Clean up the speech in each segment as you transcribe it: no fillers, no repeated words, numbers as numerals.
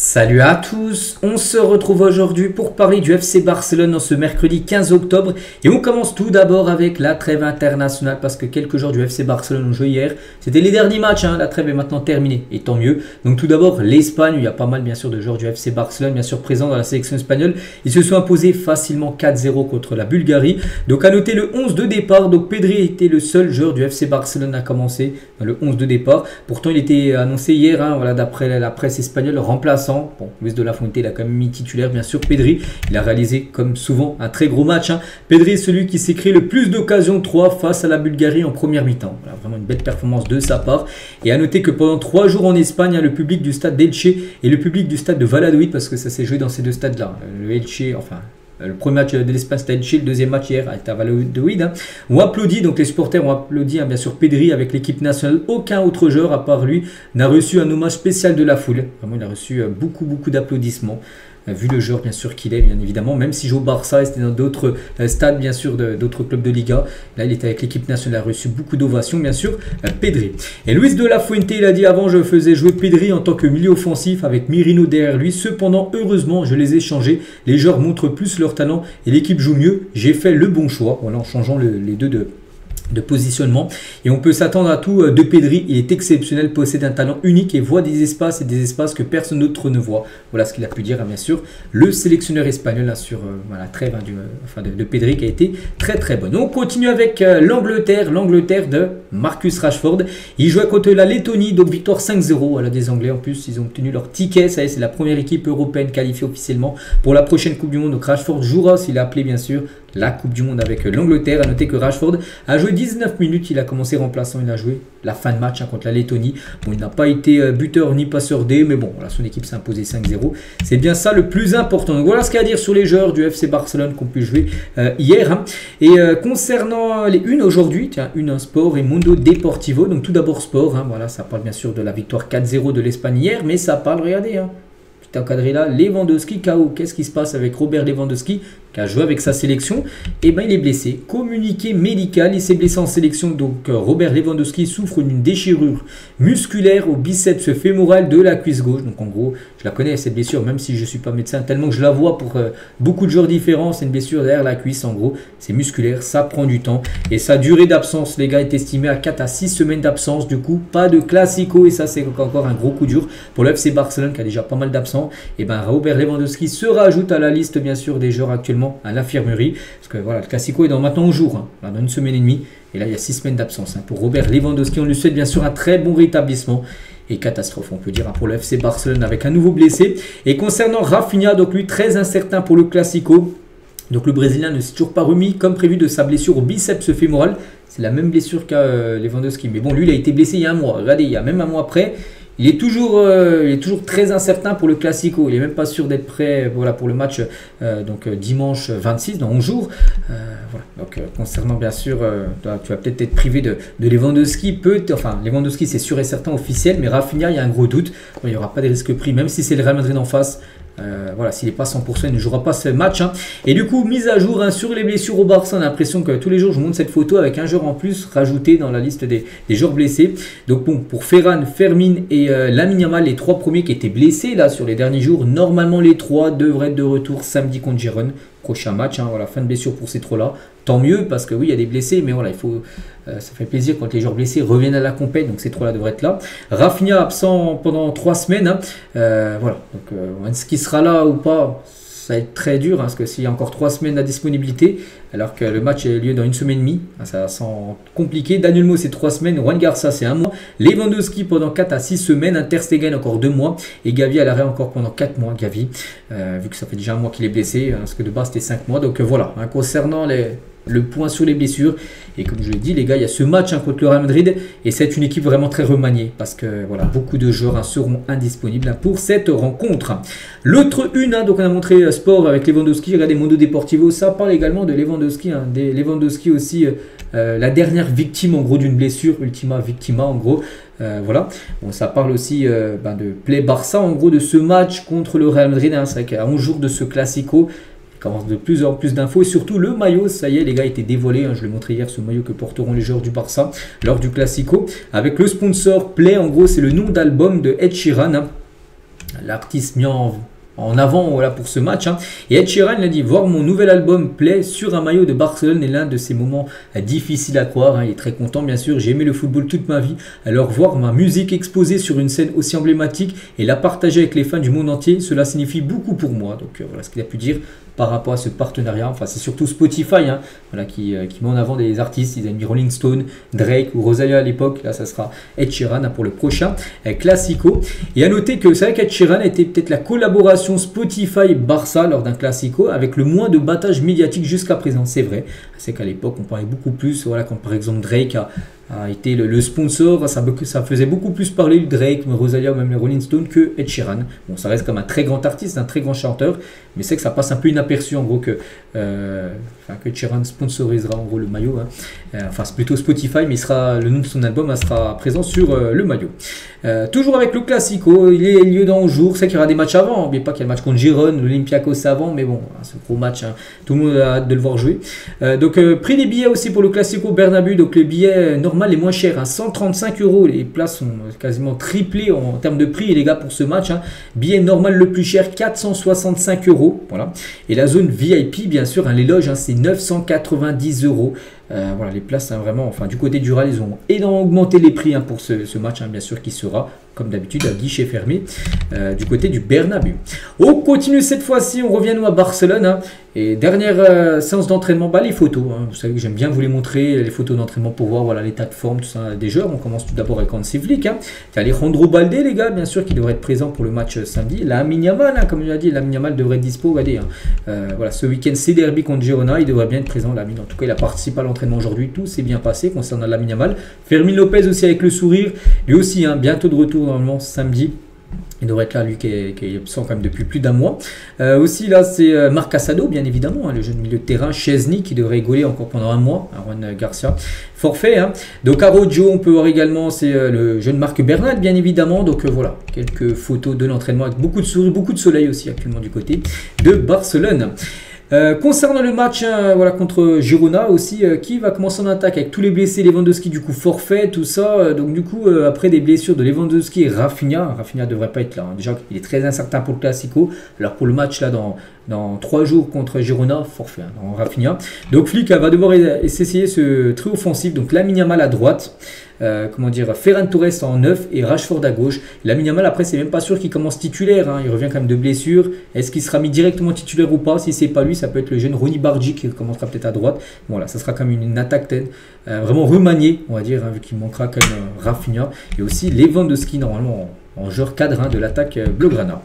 Salut à tous, on se retrouve aujourd'hui pour parler du FC Barcelone en ce mercredi 15 octobre et on commence tout d'abord avec la trêve internationale parce que quelques joueurs du FC Barcelone ont joué hier. C'était les derniers matchs, la trêve est maintenant terminée et tant mieux. Donc tout d'abord l'Espagne, il y a pas mal bien sûr de joueurs du FC Barcelone bien sûr présents dans la sélection espagnole. Ils se sont imposés facilement 4-0 contre la Bulgarie. Donc à noter le 11 de départ, donc Pedri était le seul joueur du FC Barcelone à commencer dans le 11 de départ. Pourtant il était annoncé hier, voilà, d'après la presse espagnole, remplaçant. Bon, Luis de la Fuente, il a quand même mis titulaire, bien sûr. Pedri, il a réalisé, comme souvent, un très gros match. Pedri est celui qui s'est créé le plus d'occasions, 3 face à la Bulgarie en première mi-temps. Voilà, vraiment une belle performance de sa part. Et à noter que pendant 3 jours en Espagne, le public du stade d'Elche et le public du stade de Valladolid, parce que ça s'est joué dans ces deux stades-là, le Elche, enfin... Le premier match de l'Espagne c'était Elche, le deuxième match hier était à Valladolid. On applaudit, donc les supporters ont applaudi bien sûr Pedri avec l'équipe nationale. Aucun autre joueur à part lui n'a reçu un hommage spécial de la foule. Vraiment, il a reçu beaucoup d'applaudissements. Vu le joueur bien sûr qu'il est, bien évidemment, même s'il joue au Barça et c'était dans d'autres stades bien sûr d'autres clubs de Liga, là il était avec l'équipe nationale, il a reçu beaucoup d'ovations bien sûr, Pedri. Et Luis de la Fuente, il a dit avant je faisais jouer Pedri en tant que milieu offensif avec Merino derrière lui, cependant heureusement je les ai changés, les joueurs montrent plus leur talent et l'équipe joue mieux, j'ai fait le bon choix, voilà, en changeant les deux de positionnement et on peut s'attendre à tout de Pedri. Il est exceptionnel, possède un talent unique et voit des espaces que personne d'autre ne voit. Voilà ce qu'il a pu dire bien sûr le sélectionneur espagnol sur la trêve de Pedri qui a été très bonne. On continue avec l'Angleterre de Marcus Rashford. Il jouait contre la Lettonie, donc victoire 5-0. Voilà, des Anglais en plus, ils ont obtenu leur ticket. Ça y est, c'est la première équipe européenne qualifiée officiellement pour la prochaine Coupe du Monde. Donc Rashford jouera, s'il a appelé bien sûr, la Coupe du Monde avec l'Angleterre. À noter que Rashford a joué 19 minutes, il a commencé remplaçant, il a joué la fin de match contre la Lettonie. Bon, il n'a pas été buteur ni passeur D, mais bon, voilà, son équipe s'est imposée 5-0. C'est bien ça le plus important. Donc voilà ce qu'il y a à dire sur les joueurs du FC Barcelone qu'on peut jouer hier. Et concernant les unes aujourd'hui, tiens, une sport et Mundo Deportivo. Donc tout d'abord sport, voilà, ça parle bien sûr de la victoire 4-0 de l'Espagne hier, mais ça parle, regardez, petit encadré là, Lewandowski KO. Qu'est-ce qui se passe avec Robert Lewandowski qui a joué avec sa sélection? Et ben il est blessé. Communiqué médical, il s'est blessé en sélection. Donc Robert Lewandowski souffre d'une déchirure musculaire au biceps fémoral de la cuisse gauche. Donc en gros, je la connais cette blessure, même si je ne suis pas médecin, tellement que je la vois pour beaucoup de joueurs différents. C'est une blessure derrière la cuisse, en gros, c'est musculaire, ça prend du temps. Et sa durée d'absence, les gars, est estimée à 4 à 6 semaines d'absence. Du coup, pas de classico. Et ça, c'est encore un gros coup dur pour le FC Barcelone qui a déjà pas mal d'absence. Et ben Robert Lewandowski se rajoute à la liste bien sûr des joueurs actuellement à l'infirmerie, parce que voilà, le Classico est dans maintenant au jour, dans une semaine et demie, et là il y a 6 semaines d'absence pour Robert Lewandowski. On lui souhaite bien sûr un très bon rétablissement. Et catastrophe, on peut dire, pour le FC Barcelone avec un nouveau blessé. Et concernant Rafinha, donc lui très incertain pour le Classico. Donc le Brésilien ne s'est toujours pas remis comme prévu de sa blessure au biceps fémoral. C'est la même blessure qu'à Lewandowski, mais bon, lui il a été blessé il y a un mois. Regardez, il y a même un mois après. Il est toujours très incertain pour le Classico. Il n'est même pas sûr d'être prêt, voilà, pour le match dimanche 26, dans 11 jours. Voilà. Donc concernant bien sûr, tu vas peut-être être privé de Lewandowski. Lewandowski c'est sûr et certain officiel, mais Rafinha il y a un gros doute. Il n'y aura pas de risque pris, même si c'est le Real Madrid en face. Voilà, s'il n'est pas 100%, il ne jouera pas ce match. Et du coup, mise à jour sur les blessures au Barça. On a l'impression que tous les jours, je montre cette photo avec un joueur en plus rajouté dans la liste des joueurs blessés. Donc bon, pour Ferran, Fermin et Lamine Yamal, les 3 premiers qui étaient blessés là sur les derniers jours, normalement les 3 devraient être de retour samedi contre Girone. Prochain match, voilà, fin de blessure pour ces 3 là. Tant mieux parce que oui, il y a des blessés, mais voilà, il faut, ça fait plaisir quand les joueurs blessés reviennent à la compète. Donc ces 3 là devraient être là. Rafinha absent pendant 3 semaines. Voilà, donc est-ce qu'il sera là ou pas? Ça va être très dur, parce que s'il y a encore 3 semaines de disponibilité, alors que le match a lieu dans 1 semaine et demie, ça sent compliqué. Daniel Mo c'est 3 semaines, Juan Garça c'est 1 mois, Lewandowski pendant 4 à 6 semaines, Ter Stegen encore 2 mois, et Gavi à l'arrêt encore pendant 4 mois, Gavi, vu que ça fait déjà 1 mois qu'il est blessé, parce que de base c'était 5 mois. Donc voilà, concernant le point sur les blessures, et comme je l'ai dit les gars, il y a ce match contre le Real Madrid, et c'est une équipe vraiment très remaniée, parce que voilà, beaucoup de joueurs seront indisponibles pour cette rencontre. L'autre une, donc on a montré sport avec Lewandowski, regardez Mundo Deportivo, ça parle également de Lewandowski, Lewandowski aussi, la dernière victime en gros d'une blessure, ultima victima en gros. Voilà, bon, ça parle aussi de Play Barça en gros, de ce match contre le Real Madrid, c'est vrai qu'à 11 jours de ce Classico, commence de plus en plus d'infos, et surtout le maillot, ça y est les gars, a été dévoilé, je l'ai montré hier, ce maillot que porteront les joueurs du Barça lors du Classico, avec le sponsor Play, en gros c'est le nom d'album de Ed Sheeran, l'artiste mis en avant voilà, pour ce match. Hein. Et Ed Sheeran il a dit: voir mon nouvel album Play sur un maillot de Barcelone est l'un de ces moments difficiles à croire. Hein. Il est très content, bien sûr. J'ai aimé le football toute ma vie. Alors voir ma musique exposée sur une scène aussi emblématique et la partager avec les fans du monde entier, cela signifie beaucoup pour moi. Donc voilà ce qu'il a pu dire par rapport à ce partenariat. Enfin, c'est surtout Spotify hein, voilà, qui met en avant des artistes. Ils ont mis Rolling Stone, Drake ou Rosalia à l'époque. Là, ça sera Ed Sheeran hein, pour le prochain Classico. Et à noter que c'est vrai qu'Ed Sheeran était peut-être la collaboration Spotify-Barça lors d'un Classico avec le moins de battage médiatique jusqu'à présent. C'est vrai. C'est qu'à l'époque, on parlait beaucoup plus. Voilà, quand par exemple Drake a été le sponsor, ça faisait beaucoup plus parler le Drake, Rosalia ou même les Rolling Stones que Ed Sheeran. Bon, ça reste comme un très grand artiste, un très grand chanteur, mais c'est que ça passe un peu inaperçu en gros que Ed Sheeran sponsorisera en gros le maillot. Hein. Enfin, c'est plutôt Spotify, mais le nom de son album sera présent sur le maillot. Toujours avec le Classico, il est lieu dans le jour. C'est qu'il y aura des matchs avant. N'oubliez pas qu'il y a le match contre Girone, l'Olympiakos avant, mais bon, ce gros match, hein, tout le monde a hâte de le voir jouer. Donc, prix des billets aussi pour le Classico Bernabéu. Donc, les billets normal les moins chers, hein, 135 €. Les places sont quasiment triplées en termes de prix, les gars, pour ce match. Hein. Billet normal le plus cher, 465 €. Voilà. Et la zone VIP, bien sûr, hein, les loges, hein, c'est 990 €. Voilà, les places, hein, vraiment, enfin, du côté du RAL, ils ont énormément augmenté les prix hein, pour ce match, hein, bien sûr, qui sera, comme d'habitude, à guichet fermé du côté du Bernabéu. On continue cette fois-ci, on revient nous à Barcelone. Hein, et dernière séance d'entraînement, les photos. Hein, vous savez que j'aime bien vous les montrer, les photos d'entraînement pour voir voilà, l'état de forme tout ça, des joueurs. On commence tout d'abord avec Hansi Flick. Hein. C'est Alejandro Balde, les gars, bien sûr, qui devrait être présent pour le match samedi. Lamine Yamal, hein, comme je l'ai dit, Lamine Yamal devrait être dispo. Regardez, hein. Voilà, ce week-end, c'est derby contre Girona, il devrait bien être présent, Lamine. En tout cas, il a participé à l'entraînement aujourd'hui, tout s'est bien passé concernant Lamine Yamal. Fermin Lopez aussi avec le sourire, lui aussi, hein, bientôt de retour normalement samedi. Il devrait être là, lui, qui est absent quand même depuis plus d'un mois. Aussi, là, c'est Marc Casado, bien évidemment, hein, le jeune milieu de terrain. Chesney, qui devrait rigoler encore pendant un mois. Juan Garcia, forfait. Hein. Donc, Araujo, on peut voir également, c'est le jeune Marc Bernal, bien évidemment. Donc, voilà, quelques photos de l'entraînement avec beaucoup de sourires, beaucoup de soleil aussi actuellement du côté de Barcelone. Concernant le match voilà, contre Girona aussi, qui va commencer en attaque avec tous les blessés, Lewandowski du coup forfait, tout ça. Donc du coup, après des blessures de Lewandowski et Rafinha ne devrait pas être là. Hein. Déjà, il est très incertain pour le Classico. Alors pour le match là, dans 3 jours contre Girona, forfait, hein, dans Rafinha. Donc Flick va devoir essayer ce trio offensif. Donc Lamine Yamal à droite. Ferran Torres en 9 et Rashford à gauche. Lamine Yamal, après, c'est même pas sûr qu'il commence titulaire. Hein. Il revient quand même de blessure. Est-ce qu'il sera mis directement titulaire ou pas? Si c'est pas lui, ça peut être le jeune Ronny Bargi qui commencera peut-être à droite. Voilà, ça sera quand même une attaque vraiment remaniée, on va dire, hein, vu qu'il manquera quand même Rafinha. Et aussi Lewandowski, normalement, en joueur cadre hein, de l'attaque Blaugrana.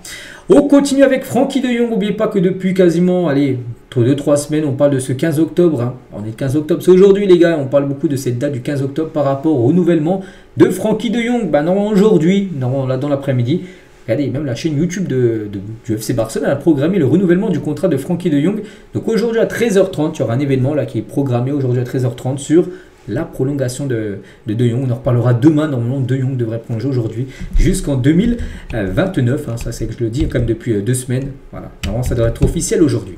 On continue avec Frenkie de Jong. N'oubliez pas que depuis quasiment, 2-3 semaines, on parle de ce 15 octobre. Hein. On est le 15 octobre. C'est aujourd'hui, les gars. On parle beaucoup de cette date du 15 octobre par rapport au renouvellement de Frenkie de Jong. Normalement, aujourd'hui, là, dans l'après-midi, regardez, même la chaîne YouTube du FC Barcelone a programmé le renouvellement du contrat de Frenkie de Jong. Donc aujourd'hui, à 13h30, il y aura un événement là, qui est programmé aujourd'hui à 13h30 sur la prolongation de Jong. On en reparlera demain. Normalement, De Jong devrait prolonger aujourd'hui jusqu'en 2029. Hein, ça, c'est que je le dis quand même depuis 2 semaines. Voilà. Normalement, ça devrait être officiel aujourd'hui.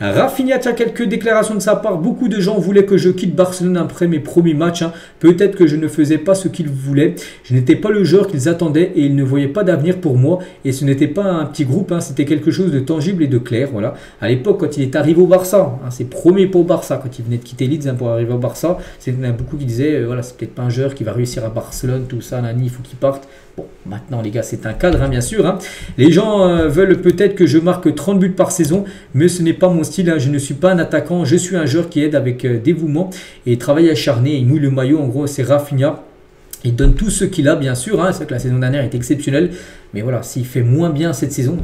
Rafinha tient quelques déclarations de sa part. Beaucoup de gens voulaient que je quitte Barcelone après mes premiers matchs. Hein. Peut-être que je ne faisais pas ce qu'ils voulaient. Je n'étais pas le joueur qu'ils attendaient et ils ne voyaient pas d'avenir pour moi. Et ce n'était pas un petit groupe. Hein. C'était quelque chose de tangible et de clair. Voilà. À l'époque, quand il est arrivé au Barça, hein, ses premiers pas au Barça, quand il venait de quitter Leeds hein, pour arriver au Barça, c'était beaucoup qui disaient voilà, c'est peut-être pas un joueur qui va réussir à Barcelone, tout ça, Nani, il faut qu'il parte. Bon, maintenant les gars, c'est un cadre, hein, bien sûr. Hein. Les gens veulent peut-être que je marque 30 buts par saison, mais ce n'est pas mon style. Hein. Je ne suis pas un attaquant, je suis un joueur qui aide avec dévouement et travaille acharné. Il mouille le maillot, en gros, c'est Rafinha. Il donne tout ce qu'il a, bien sûr. Hein. C'est vrai que la saison dernière est exceptionnelle, mais voilà, s'il fait moins bien cette saison,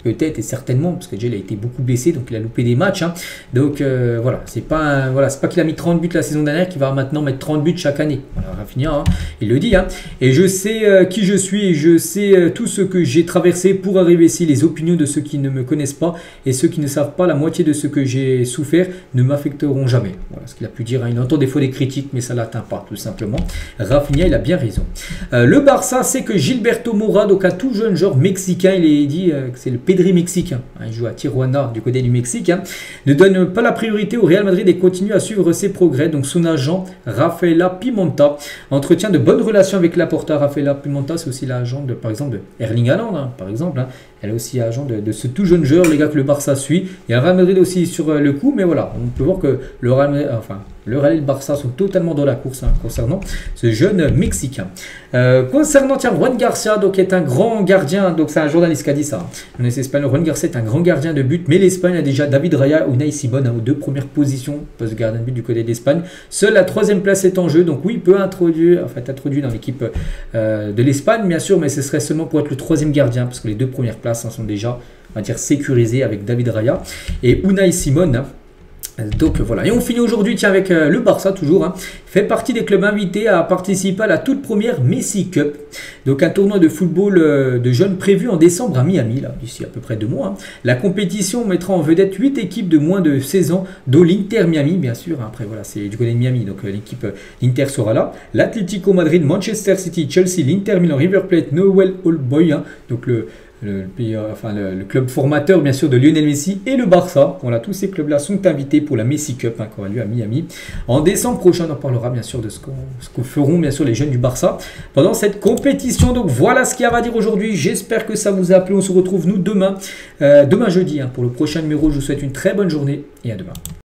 peut-être et certainement, parce que déjà il a été beaucoup blessé, donc il a loupé des matchs. Hein. Donc voilà, c'est pas qu'il a mis 30 buts la saison dernière qu'il va maintenant mettre 30 buts chaque année. Voilà, Rafinha, hein, il le dit. Hein. Et je sais qui je suis et je sais tout ce que j'ai traversé pour arriver ici. Les opinions de ceux qui ne me connaissent pas et ceux qui ne savent pas la moitié de ce que j'ai souffert ne m'affecteront jamais. Voilà ce qu'il a pu dire. Hein. Il entend des fois des critiques, mais ça ne l'atteint pas, tout simplement. Rafinha, il a bien raison. Le Barça sait que Gilberto Mora, donc un tout jeune joueur mexicain, il est dit que c'est le Pedri mexicain, il joue à Tijuana du côté du Mexique, ne donne pas la priorité au Real Madrid et continue à suivre ses progrès. Donc son agent Rafaela Pimenta entretient de bonnes relations avec Laporta. Rafaela Pimenta, c'est aussi l'agent de, par exemple, de Erling Haaland, par exemple. Elle est aussi agent de ce tout jeune joueur, les gars, que le Barça suit. Il y a le Real Madrid aussi sur le coup, mais voilà, on peut voir que le Real et le Barça sont totalement dans la course concernant ce jeune Mexicain. Concernant Juan Garcia, donc est un grand gardien, donc c'est un journaliste qui a dit ça. On est espagnol, Juan Garcia est un grand gardien de but, mais l'Espagne a déjà David Raya ou Unai Simon aux deux premières positions, poste gardien de but du côté d'Espagne. Seule la troisième place est en jeu, donc oui, il peut introduit dans l'équipe de l'Espagne, bien sûr, mais ce serait seulement pour être le troisième gardien, parce que les deux premières places sont déjà, on va dire, sécurisées avec David Raya et Unai Simon. Donc voilà, et on finit aujourd'hui avec le Barça toujours, fait partie des clubs invités à participer à la toute première Messi Cup, donc un tournoi de football de jeunes prévu en décembre à Miami, là, d'ici à peu près 2 mois. La compétition mettra en vedette 8 équipes de moins de 16 ans, dont l'Inter Miami, bien sûr, après voilà, c'est du côté de Miami, donc l'équipe l'Inter sera là, l'Atlético Madrid, Manchester City, Chelsea, l'Inter Milan, River Plate, Newell's Old Boys, donc le club formateur bien sûr de Lionel Messi, et le Barça. Voilà, tous ces clubs là sont invités pour la Messi Cup qui aura lieu à Miami en décembre prochain. On en parlera bien sûr de ce que feront bien sûr les jeunes du Barça pendant cette compétition. Donc voilà ce qu'il y a à dire aujourd'hui, j'espère que ça vous a plu. On se retrouve nous demain jeudi pour le prochain numéro. Je vous souhaite une très bonne journée et à demain.